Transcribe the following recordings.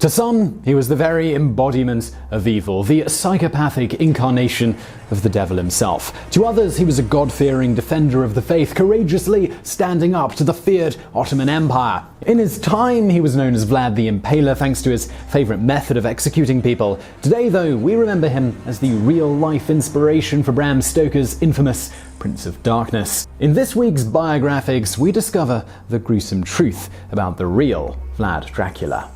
To some, he was the very embodiment of evil, the psychopathic incarnation of the devil himself. To others, he was a God-fearing defender of the faith, courageously standing up to the feared Ottoman Empire. In his time, he was known as Vlad the Impaler thanks to his favorite method of executing people. Today, though, we remember him as the real-life inspiration for Bram Stoker's infamous Prince of Darkness. In this week's Biographics, we discover the gruesome truth about the real Vlad Dracula.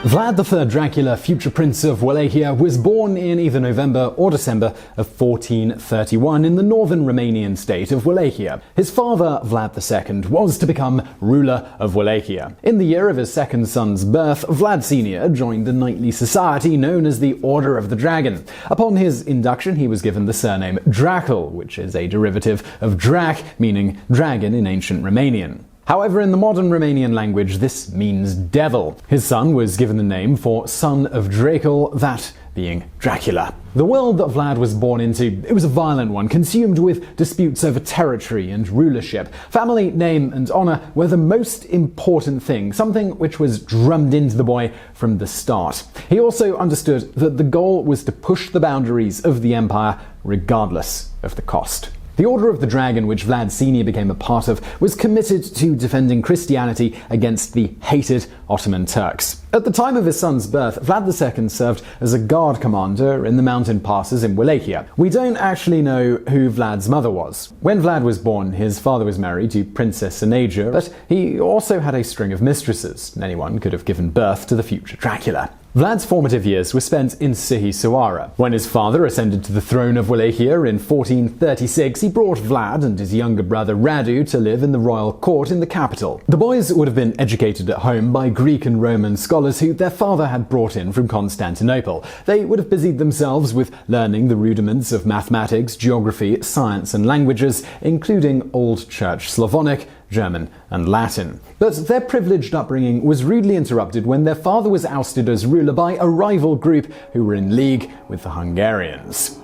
Vlad III Dracula, future Prince of Wallachia, was born in either November or December of 1431 in the northern Romanian state of Wallachia. His father, Vlad II, was to become ruler of Wallachia. In the year of his second son's birth, Vlad Sr. joined a knightly society known as the Order of the Dragon. Upon his induction, he was given the surname Dracul, which is a derivative of Drac, meaning dragon in ancient Romanian. However, in the modern Romanian language, this means devil. His son was given the name for son of Dracul, that being Dracula. The world that Vlad was born into, it was a violent one, consumed with disputes over territory and rulership. Family, name, and honor were the most important thing, something which was drummed into the boy from the start. He also understood that the goal was to push the boundaries of the empire, regardless of the cost. The Order of the Dragon, which Vlad Sr. became a part of, was committed to defending Christianity against the hated Ottoman Turks. At the time of his son's birth, Vlad II served as a guard commander in the mountain passes in Wallachia. We don't actually know who Vlad's mother was. When Vlad was born, his father was married to Princess Sinaja, but he also had a string of mistresses. Anyone could have given birth to the future Dracula. Vlad's formative years were spent in Sihi-Suara. When his father ascended to the throne of Wallachia in 1436, he brought Vlad and his younger brother Radu to live in the royal court in the capital. The boys would have been educated at home by Greek and Roman scholars who their father had brought in from Constantinople. They would have busied themselves with learning the rudiments of mathematics, geography, science, and languages, including Old Church Slavonic, German, and Latin. But their privileged upbringing was rudely interrupted when their father was ousted as ruler by a rival group who were in league with the Hungarians.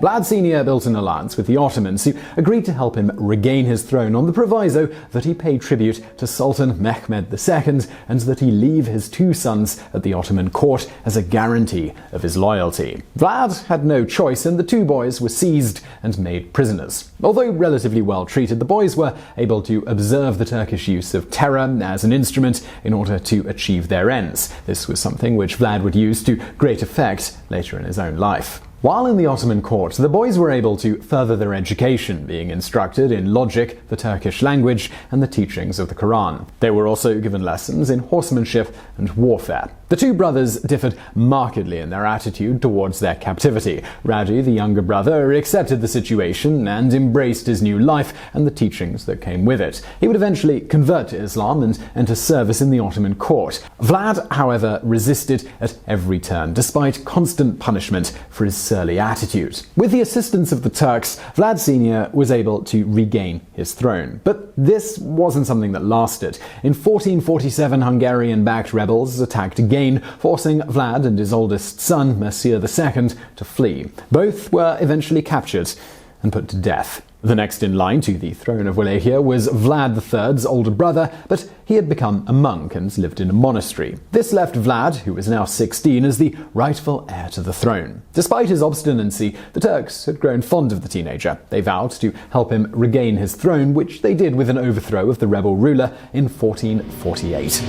Vlad Sr. built an alliance with the Ottomans, who agreed to help him regain his throne on the proviso that he pay tribute to Sultan Mehmed II and that he leave his two sons at the Ottoman court as a guarantee of his loyalty. Vlad had no choice, and the two boys were seized and made prisoners. Although relatively well treated, the boys were able to observe the Turkish use of terror as an instrument in order to achieve their ends. This was something which Vlad would use to great effect later in his own life. While in the Ottoman court, the boys were able to further their education, being instructed in logic, the Turkish language, and the teachings of the Quran. They were also given lessons in horsemanship and warfare. The two brothers differed markedly in their attitude towards their captivity. Radu, the younger brother, accepted the situation and embraced his new life and the teachings that came with it. He would eventually convert to Islam and enter service in the Ottoman court. Vlad, however, resisted at every turn, despite constant punishment for his surly attitude. With the assistance of the Turks, Vlad Sr. was able to regain his throne. But this wasn't something that lasted. In 1447, Hungarian-backed rebels attacked again, forcing Vlad and his oldest son, Mircea II, to flee. Both were eventually captured and put to death. The next in line to the throne of Wallachia was Vlad III's older brother, but he had become a monk and lived in a monastery. This left Vlad, who was now 16, as the rightful heir to the throne. Despite his obstinacy, the Turks had grown fond of the teenager. They vowed to help him regain his throne, which they did with an overthrow of the rebel ruler in 1448.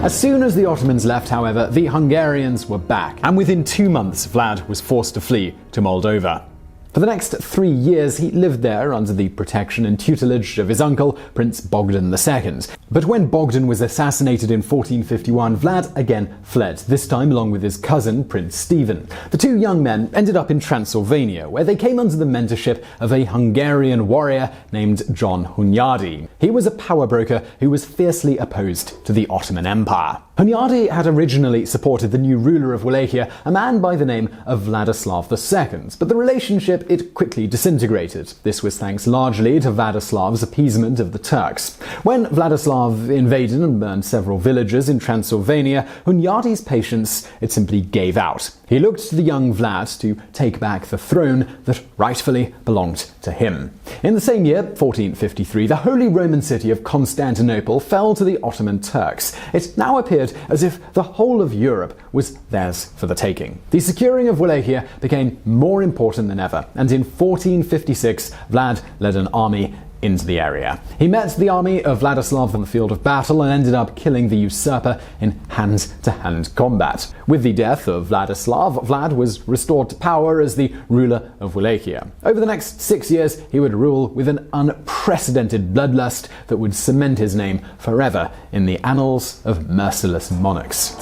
As soon as the Ottomans left, however, the Hungarians were back, and within 2 months, Vlad was forced to flee to Moldova. For the next 3 years, he lived there under the protection and tutelage of his uncle, Prince Bogdan II. But when Bogdan was assassinated in 1451, Vlad again fled, this time along with his cousin, Prince Stephen. The two young men ended up in Transylvania, where they came under the mentorship of a Hungarian warrior named John Hunyadi. He was a power broker who was fiercely opposed to the Ottoman Empire. Hunyadi had originally supported the new ruler of Wallachia, a man by the name of Vladislav II, but the relationship quickly disintegrated. This was thanks largely to Vladislav's appeasement of the Turks. When Vladislav invaded and burned several villages in Transylvania, Hunyadi's patience simply gave out. He looked to the young Vlad to take back the throne that rightfully belonged to him. In the same year, 1453, the Holy Roman city of Constantinople fell to the Ottoman Turks. It now appeared as if the whole of Europe was theirs for the taking. The securing of Wallachia became more important than ever, and in 1456, Vlad led an army into the area. He met the army of Vladislav on the field of battle and ended up killing the usurper in hand-to-hand combat. With the death of Vladislav, Vlad was restored to power as the ruler of Wallachia. Over the next 6 years, he would rule with an unprecedented bloodlust that would cement his name forever in the annals of merciless monarchs.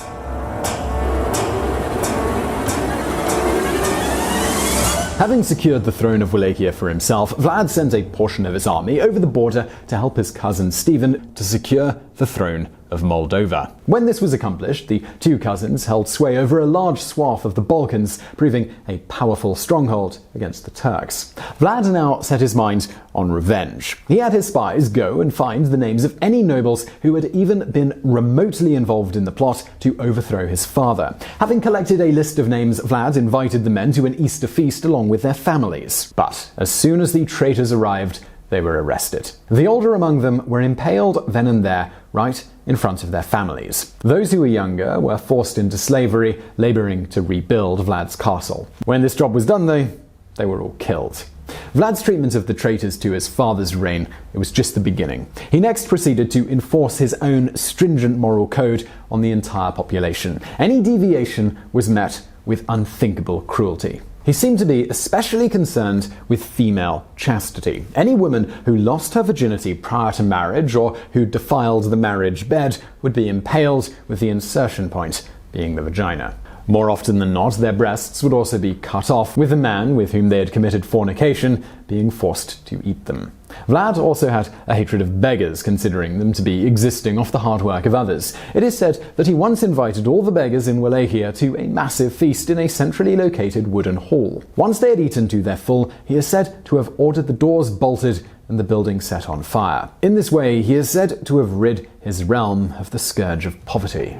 Having secured the throne of Wallachia for himself, Vlad sent a portion of his army over the border to help his cousin Stephen to secure the throne of Moldova. When this was accomplished, the two cousins held sway over a large swath of the Balkans, proving a powerful stronghold against the Turks. Vlad now set his mind on revenge. He had his spies go and find the names of any nobles who had even been remotely involved in the plot to overthrow his father. Having collected a list of names, Vlad invited the men to an Easter feast along with their families. But as soon as the traitors arrived, they were arrested. The older among them were impaled then and there, right in front of their families. Those who were younger were forced into slavery, laboring to rebuild Vlad's castle. When this job was done, they were all killed. Vlad's treatment of the traitors to his father's reign, it was just the beginning. He next proceeded to enforce his own stringent moral code on the entire population. Any deviation was met with unthinkable cruelty. He seemed to be especially concerned with female chastity. Any woman who lost her virginity prior to marriage or who defiled the marriage bed would be impaled, with the insertion point being the vagina. More often than not, their breasts would also be cut off, with the man with whom they had committed fornication being forced to eat them. Vlad also had a hatred of beggars, considering them to be existing off the hard work of others. It is said that he once invited all the beggars in Wallachia to a massive feast in a centrally located wooden hall. Once they had eaten to their full, he is said to have ordered the doors bolted and the building set on fire. In this way, he is said to have rid his realm of the scourge of poverty.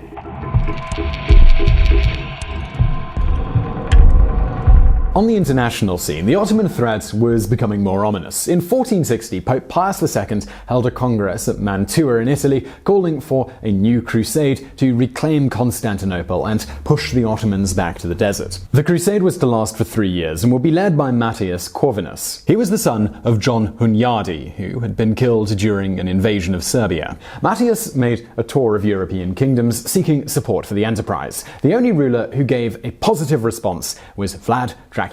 On the international scene, the Ottoman threat was becoming more ominous. In 1460, Pope Pius II held a congress at Mantua in Italy, calling for a new crusade to reclaim Constantinople and push the Ottomans back to the desert. The crusade was to last for 3 years and would be led by Matthias Corvinus. He was the son of John Hunyadi, who had been killed during an invasion of Serbia. Matthias made a tour of European kingdoms, seeking support for the enterprise. The only ruler who gave a positive response was Vlad Dracula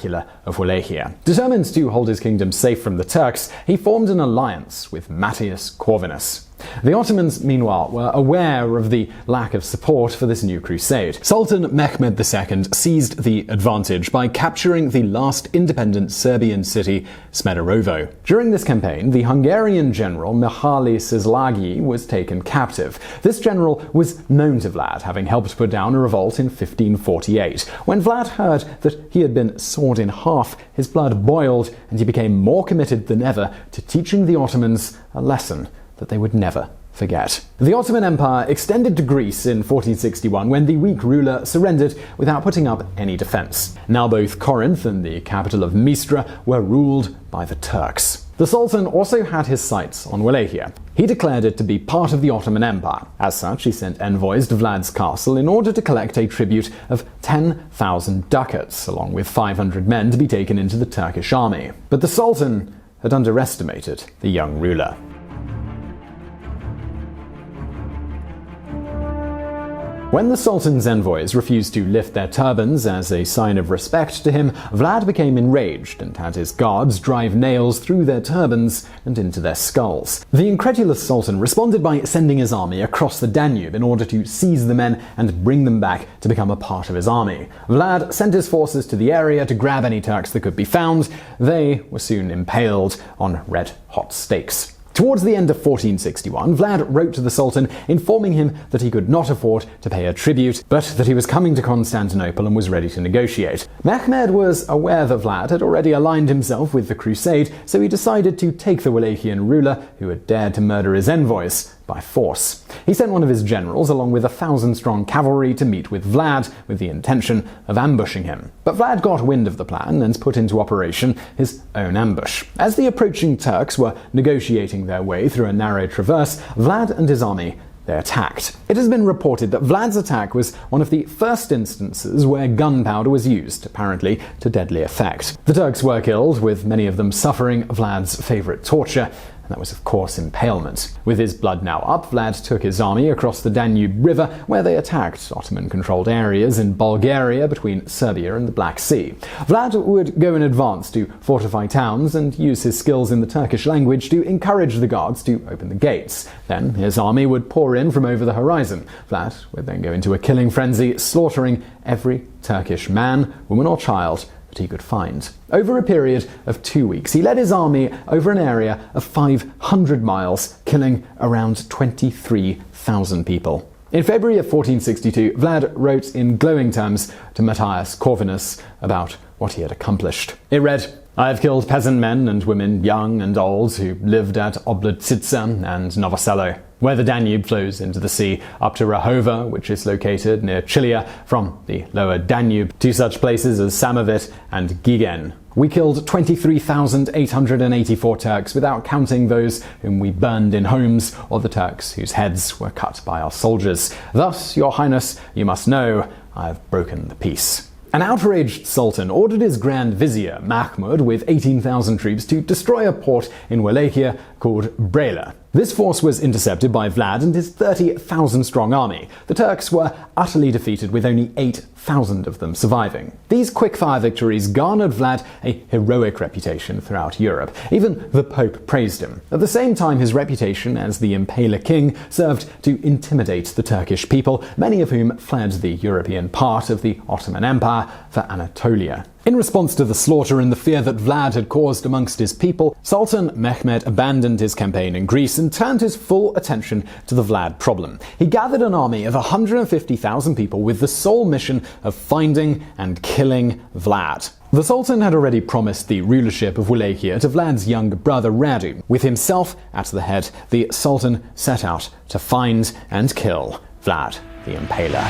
of Wallachia. Determined to hold his kingdom safe from the Turks, he formed an alliance with Matthias Corvinus. The Ottomans, meanwhile, were aware of the lack of support for this new crusade. Sultan Mehmed II seized the advantage by capturing the last independent Serbian city, Smederevo. During this campaign, the Hungarian general Mihaly Csikszentmihalyi was taken captive. This general was known to Vlad, having helped put down a revolt in 1548. When Vlad heard that he had been sawed in half, his blood boiled, and he became more committed than ever to teaching the Ottomans a lesson that they would never forget. The Ottoman Empire extended to Greece in 1461 when the weak ruler surrendered without putting up any defense. Now both Corinth and the capital of Mistra were ruled by the Turks. The Sultan also had his sights on Wallachia. He declared it to be part of the Ottoman Empire. As such, he sent envoys to Vlad's castle in order to collect a tribute of 10,000 ducats, along with 500 men to be taken into the Turkish army. But the Sultan had underestimated the young ruler. When the Sultan's envoys refused to lift their turbans as a sign of respect to him, Vlad became enraged and had his guards drive nails through their turbans and into their skulls. The incredulous Sultan responded by sending his army across the Danube in order to seize the men and bring them back to become a part of his army. Vlad sent his forces to the area to grab any Turks that could be found. They were soon impaled on red-hot stakes. Towards the end of 1461, Vlad wrote to the Sultan informing him that he could not afford to pay a tribute, but that he was coming to Constantinople and was ready to negotiate. Mehmed was aware that Vlad had already aligned himself with the crusade, so he decided to take the Wallachian ruler, who had dared to murder his envoys, by force. He sent one of his generals along with 1,000-strong cavalry to meet with Vlad with the intention of ambushing him. But Vlad got wind of the plan and put into operation his own ambush. As the approaching Turks were negotiating their way through a narrow traverse, Vlad and his army they attacked. It has been reported that Vlad's attack was one of the first instances where gunpowder was used, apparently to deadly effect. The Turks were killed, with many of them suffering Vlad's favorite torture, and that was of course impalement. With his blood now up, Vlad took his army across the Danube River, where they attacked Ottoman-controlled areas in Bulgaria between Serbia and the Black Sea. Vlad would go in advance to fortify towns and use his skills in the Turkish language to encourage the guards to open the gates. Then his army would pour in from over the horizon. Vlad would then go into a killing frenzy, slaughtering every Turkish man, woman or child he could find. Over a period of 2 weeks, he led his army over an area of 500 miles, killing around 23,000 people. In February of 1462, Vlad wrote in glowing terms to Matthias Corvinus about what he had accomplished. It read, "I have killed peasant men and women, young and old, who lived at Oblitsitsa and Novosello, where the Danube flows into the sea, up to Rahova, which is located near Chilia, from the lower Danube to such places as Samovit and Gigen. We killed 23,884 Turks, without counting those whom we burned in homes, or the Turks whose heads were cut by our soldiers. Thus, your highness, you must know, I have broken the peace." An outraged sultan ordered his Grand Vizier, Mahmud, with 18,000 troops to destroy a port in Wallachia called Brela. This force was intercepted by Vlad and his 30,000-strong army. The Turks were utterly defeated, with only 8,000 of them surviving. These quick-fire victories garnered Vlad a heroic reputation throughout Europe. Even the Pope praised him. At the same time, his reputation as the Impaler King served to intimidate the Turkish people, many of whom fled the European part of the Ottoman Empire for Anatolia. In response to the slaughter and the fear that Vlad had caused amongst his people, Sultan Mehmed abandoned his campaign in Greece and turned his full attention to the Vlad problem. He gathered an army of 150,000 people with the sole mission of finding and killing Vlad. The Sultan had already promised the rulership of Wallachia to Vlad's younger brother Radu. With himself at the head, the Sultan set out to find and kill Vlad the Impaler.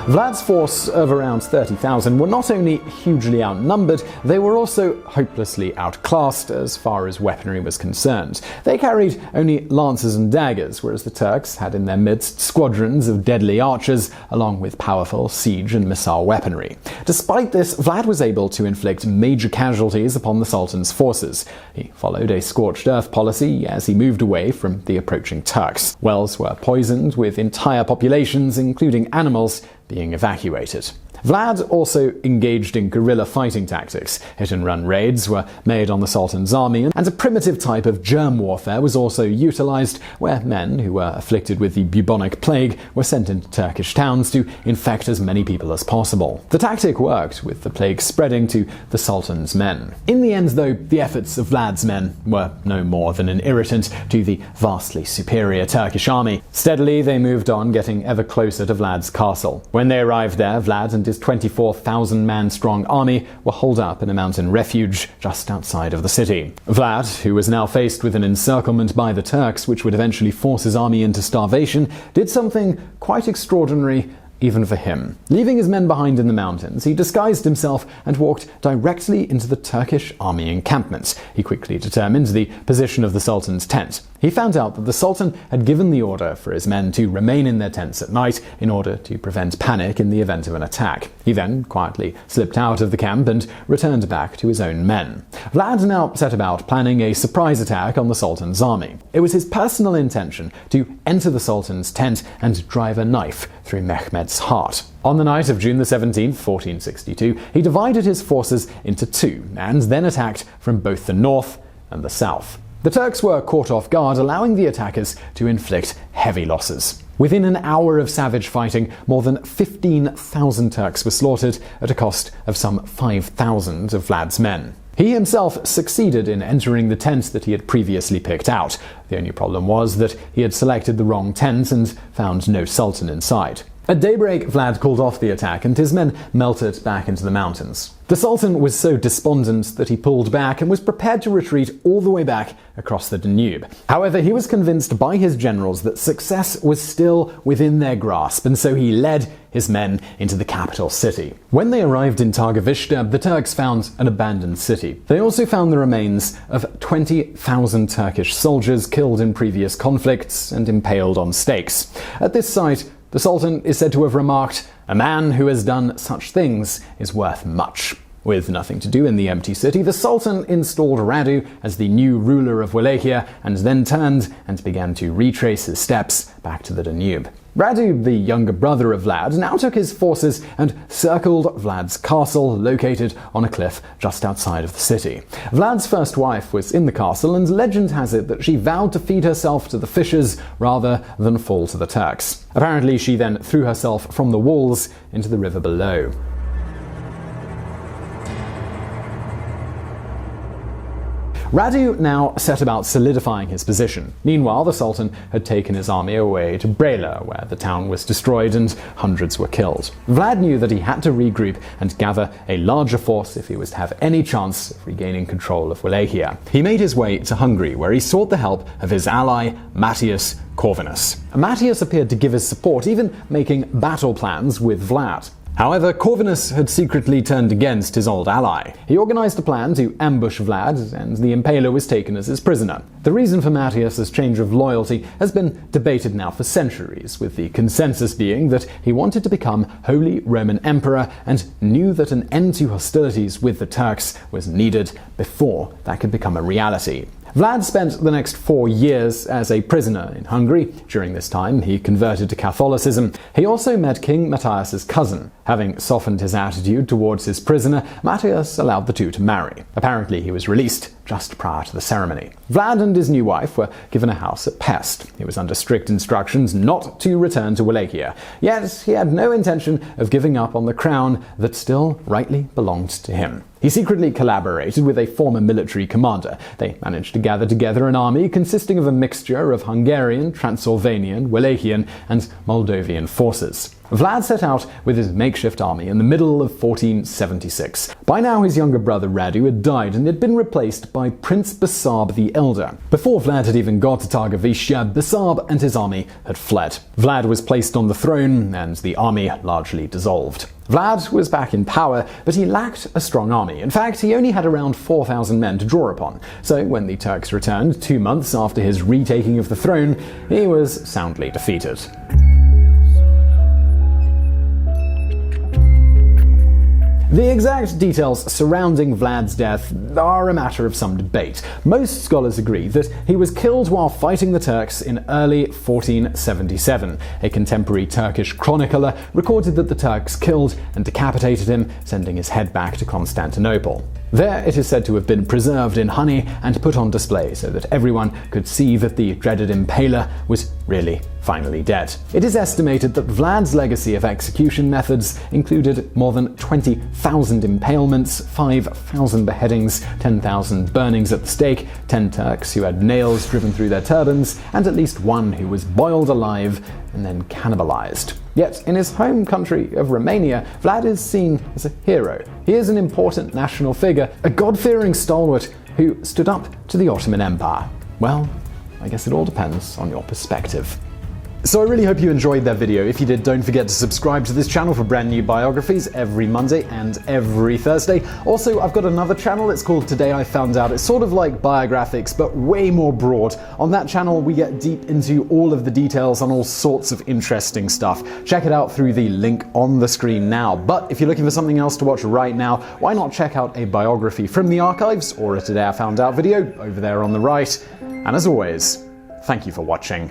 Vlad's force of around 30,000 were not only hugely outnumbered, they were also hopelessly outclassed as far as weaponry was concerned. They carried only lances and daggers, whereas the Turks had in their midst squadrons of deadly archers, along with powerful siege and missile weaponry. Despite this, Vlad was able to inflict major casualties upon the Sultan's forces. He followed a scorched earth policy as he moved away from the approaching Turks. Wells were poisoned, with entire populations, including animals, being evacuated. Vlad also engaged in guerrilla fighting tactics. Hit-and-run raids were made on the Sultan's army, and a primitive type of germ warfare was also utilized, where men who were afflicted with the bubonic plague were sent into Turkish towns to infect as many people as possible. The tactic worked, with the plague spreading to the Sultan's men. In the end, though, the efforts of Vlad's men were no more than an irritant to the vastly superior Turkish army. Steadily, they moved on, getting ever closer to Vlad's castle. When they arrived there, Vlad and his 24,000-man strong army were holed up in a mountain refuge just outside of the city. Vlad, who was now faced with an encirclement by the Turks, which would eventually force his army into starvation, did something quite extraordinary even for him. Leaving his men behind in the mountains, he disguised himself and walked directly into the Turkish army encampment. He quickly determined the position of the Sultan's tent. He found out that the Sultan had given the order for his men to remain in their tents at night in order to prevent panic in the event of an attack. He then quietly slipped out of the camp and returned back to his own men. Vlad now set about planning a surprise attack on the Sultan's army. It was his personal intention to enter the Sultan's tent and drive a knife through Mehmed's heart. On the night of June the 17th, 1462, he divided his forces into two and then attacked from both the north and the south. The Turks were caught off guard, allowing the attackers to inflict heavy losses. Within an hour of savage fighting, more than 15,000 Turks were slaughtered at a cost of some 5,000 of Vlad's men. He himself succeeded in entering the tent that he had previously picked out. The only problem was that he had selected the wrong tent and found no sultan inside. At daybreak, Vlad called off the attack and his men melted back into the mountains. The Sultan was so despondent that he pulled back and was prepared to retreat all the way back across the Danube. However, he was convinced by his generals that success was still within their grasp, and so he led his men into the capital city. When they arrived in Targovishte, the Turks found an abandoned city. They also found the remains of 20,000 Turkish soldiers killed in previous conflicts and impaled on stakes. At this site, the Sultan is said to have remarked, "A man who has done such things is worth much." With nothing to do in the empty city, the Sultan installed Radu as the new ruler of Wallachia and then turned and began to retrace his steps back to the Danube. Radu, the younger brother of Vlad, now took his forces and circled Vlad's castle, located on a cliff just outside of the city. Vlad's first wife was in the castle, and legend has it that she vowed to feed herself to the fishes rather than fall to the Turks. Apparently, she then threw herself from the walls into the river below. Radu now set about solidifying his position. Meanwhile, the Sultan had taken his army away to Brela, where the town was destroyed and hundreds were killed. Vlad knew that he had to regroup and gather a larger force if he was to have any chance of regaining control of Wallachia. He made his way to Hungary, where he sought the help of his ally, Matthias Corvinus. Matthias appeared to give his support, even making battle plans with Vlad. However, Corvinus had secretly turned against his old ally. He organized a plan to ambush Vlad, and the Impaler was taken as his prisoner. The reason for Matthias's change of loyalty has been debated now for centuries, with the consensus being that he wanted to become Holy Roman Emperor and knew that an end to hostilities with the Turks was needed before that could become a reality. Vlad spent the next 4 years as a prisoner in Hungary. During this time, he converted to Catholicism. He also met King Matthias's cousin. Having softened his attitude towards his prisoner, Matthias allowed the two to marry. Apparently, he was released just prior to the ceremony. Vlad and his new wife were given a house at Pest. He was under strict instructions not to return to Wallachia. Yet, he had no intention of giving up on the crown that still rightly belonged to him. He secretly collaborated with a former military commander. They managed to gather together an army consisting of a mixture of Hungarian, Transylvanian, Wallachian, and Moldovan forces. Vlad set out with his makeshift army in the middle of 1476. By now, his younger brother Radu had died and had been replaced by Prince Basarb the Elder. Before Vlad had even got to Targovishte, Basarb and his army had fled. Vlad was placed on the throne, and the army largely dissolved. Vlad was back in power, but he lacked a strong army. In fact, he only had around 4,000 men to draw upon. So when the Turks returned 2 months after his retaking of the throne, he was soundly defeated. The exact details surrounding Vlad's death are a matter of some debate. Most scholars agree that he was killed while fighting the Turks in early 1477. A contemporary Turkish chronicler recorded that the Turks killed and decapitated him, sending his head back to Constantinople. There it is said to have been preserved in honey and put on display so that everyone could see that the dreaded Impaler was really finally dead. It is estimated that Vlad's legacy of execution methods included more than 20,000 impalements, 5,000 beheadings, 10,000 burnings at the stake, 10 Turks who had nails driven through their turbans, and at least one who was boiled alive and then cannibalized. Yet, in his home country of Romania, Vlad is seen as a hero. He is an important national figure, a God-fearing stalwart who stood up to the Ottoman Empire. Well, I guess it all depends on your perspective. So I really hope you enjoyed that video. If you did, don't forget to subscribe to this channel for brand new biographies every Monday and every Thursday. Also, I've got another channel, it's called Today I Found Out. It's sort of like Biographics, but way more broad. On that channel, we get deep into all of the details on all sorts of interesting stuff. Check it out through the link on the screen now. But if you're looking for something else to watch right now, why not check out a biography from the archives or a Today I Found Out video over there on the right. And as always, thank you for watching.